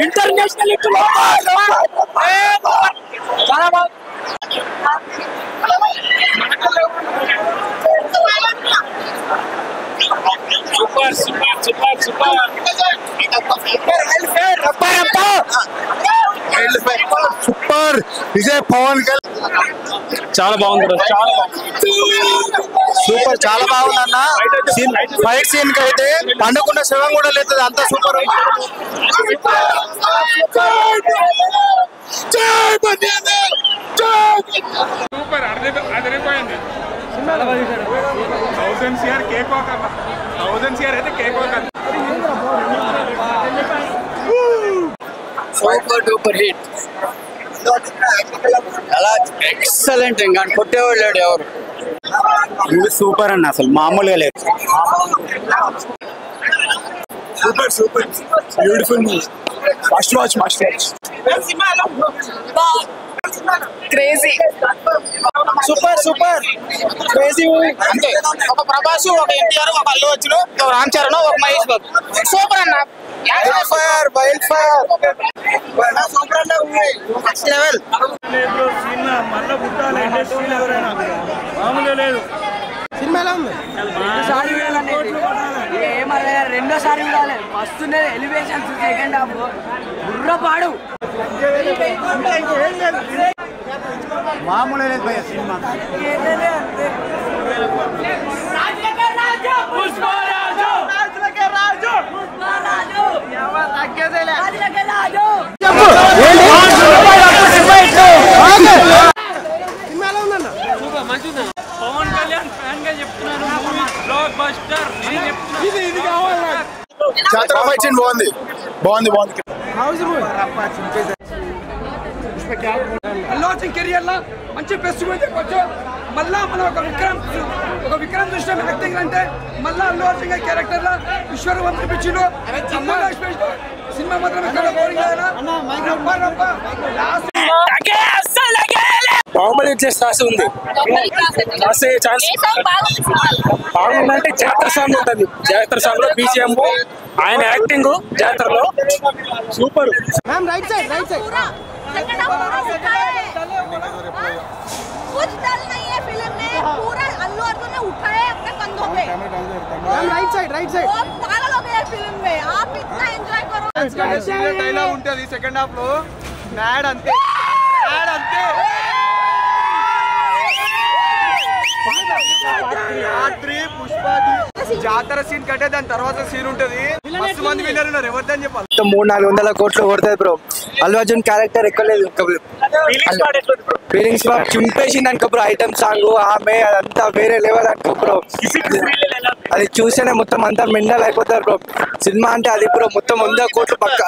International చాలా బాగుంది. Super super super super super Vijay Pavan చాలా బాగుంది. సూపర్ చాలా బాగుంది అన్న. ఫైట్ సీన్ కి అయితే పండుకున్న శివం కూడా లేదు, అంత సూపర్. సూపర్ అదిరిపోయింది. 1000 CR కేక్ వాక్ అన్న. 1000 CR అయితే కేక్ వాక్ అన్న. Super duper hit. అలా ఎక్సలెంట్. ఇంకా కొట్టేవాడు లేడు ఎవరు. ఇది సూపర్ అన్న, అసలు మామూలుగా లేదు. Super super beautiful movie. Must watch must watch. Crazy super super crazy movie. అంతే. ఒక ప్రభాస్, ఒక ఎన్టీఆర్, ఒక అల్లు అర్జున్, ఒక రామ్ చరణ్, ఒక మహేష్ బాబు. సూపర్ అన్న. ఫైర్ వైల్డ్ ఫైర్ సూపర్ అన్న మూవీ. Next level. సినిమా మళ్ళీ పుట్టాలి ఇండస్ట్రీలో ఎవరైనా మామూలుగా లేదు. సినిమా ఎలా ఉంది? రెండోసారి చూడాలి. ఫస్ట్ ఎలివేషన్స్, సెకండ్ హాఫ్ బుర్రపాడు మామూలు లేదు భయ్య సినిమా. పవన్ కళ్యాణ్ ఫ్యాన్ గా చెప్తున్నాను. బ్లాక్ బస్టర్ ఇది కావాలి. జాతర ఫైట్ సీన్ బాగుంది బాగుంది బాగుంది. అల్లు అర్జున్ కెరియర్ లో మంచి బెస్ట్ కూడా చెప్పొచ్చు. మళ్ళా మనం ఒక విక్రమ్ దృష్టి యాక్టింగ్ అంటే మళ్ళా అల్లు అర్జున్ గారి క్యారెక్టర్ లో విశ్వరూపం చూపించిండు. సినిమా మాత్రం బాహుబలి వచ్చేసి రాసి ఉంది. రాసే ఛాన్స్ బాగుందంటే జాతర సాంగ్ ఉంటుంది. జాతర సాంగ్ లో బీజిఎం, ఆయన యాక్టింగ్ జాతరలో super. Right side right side. कुछ डल नहीं है फिल्म में. पूरा अल्लू अर्जुन ने उठाया अपने कंधों पे. Right side right side. वो पागल हो गए फिल्म में. आप इतना एंजॉय करो. డైలాగ్ ఉంటుంది సెకండ్ హాఫ్ లో. మ్యాడ్ అంతే, మ్యాడ్ అంతే. జాతర సీన్ కట్టే దాని తర్వాత సీన్ ఉంటది. మస్తు మంది విన్నర్ ఉన్నారు. ఎవరిదని చెప్పాలి. 300-400 కోట్లు కొడుతుంది బ్రో. అల్లు అర్జున్ క్యారెక్టర్ ఎక్కలేదు. ఫీలింగ్స్ చింపేసింది అనుకో బ్రో. ఐటమ్ సాంగ్ ఆమె అదంతా వేరే లెవెల్ అనుకో బ్రో. అది చూస్తేనే మొత్తం అంతా మెండల్ అయిపోతారు బ్రో. సినిమా అంటే అది బ్రో. మొత్తం 100 కోట్లు పక్క,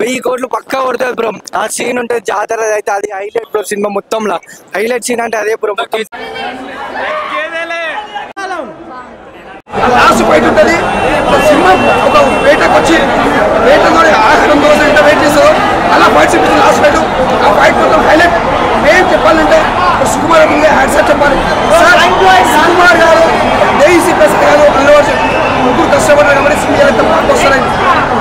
1000 కోట్లు పక్కా కొడుతుంది బ్రో. ఆ సీన్ ఉంటుంది జాతర అయితే, అది హైలైట్ బ్రో. సినిమా మొత్తంలో హైలైట్ సీన్ అంటే అదే బ్రో. మొత్తం లాస్ట్ ఫైట్ ఉంటుంది. సినిమా ఒక వేటకు వచ్చి వేటతో ఆహారం కోసం ఎంత వెయిట్ చేస్తారో అలా ఫైట్ చూపించింది లాస్ట్ ఫైట్. ఆ ఫైట్ మొత్తం హైలైట్. ఏం చెప్పాలంటే సుకుమార్ హ్యాట్సాప్ చెప్పాలి సార్. సుకుమార్ గారు, దేశీ ప్రసాద్ గారు, అల్లు అర్జున్ ముగ్గురు కష్టపడ్డారు కాబట్టి సినిమా ఎంత బ్లాక్ బస్టర్ అయింది.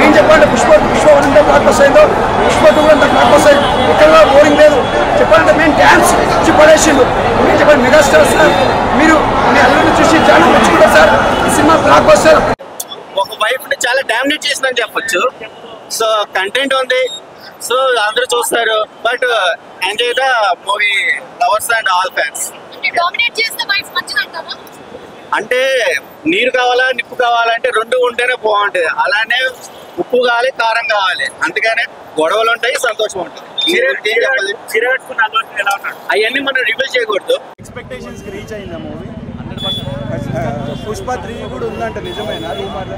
ఏం చెప్పాలంటే పుష్ప 1 ఎంత బ్లాక్ బస్టర్ అయిందో పుష్ప 2 ఎంత బ్లాక్ బస్టర్ అయింది. ఎక్కడ బోరింగ్ లేదు. చెప్పాలంటే మేము డ్యాన్స్ ఇచ్చి పడేసిండు. మేము చెప్పాలి మెగాస్టార్ సార్. మీరు మీ అల్లుని చూసి చాలా మెచ్చుకుంటారు సార్. ఈ సినిమా బ్లాక్ బస్టర్. ఒక వైఫ్ ని చాలా డామినేట్ చేసిందని చెప్పొచ్చు. సో కంటెంట్ ఉంది, సో అందరూ చూస్తారు. But enjoy the movie lovers and all fans. Dominate చేస్తే వైఫ్ మంచిదంటారా? అంటే నీరు కావాలా నిప్పు కావాలంటే రెండు ఉంటేనే బాగుంటుంది. అలానే ఉప్పు కావాలి, కారం కావాలి. అందుకనే గొడవలు ఉంటాయి, సంతోషం ఉంటుంది. అవన్నీ మనం రివీల్ చేయకూడదు. ఎక్స్పెక్టేషన్స్ రీచ్ అయిందా మూవీ? 100%. పుష్ప 3 కూడా ఉందంట, నిజమేనా? రూమర్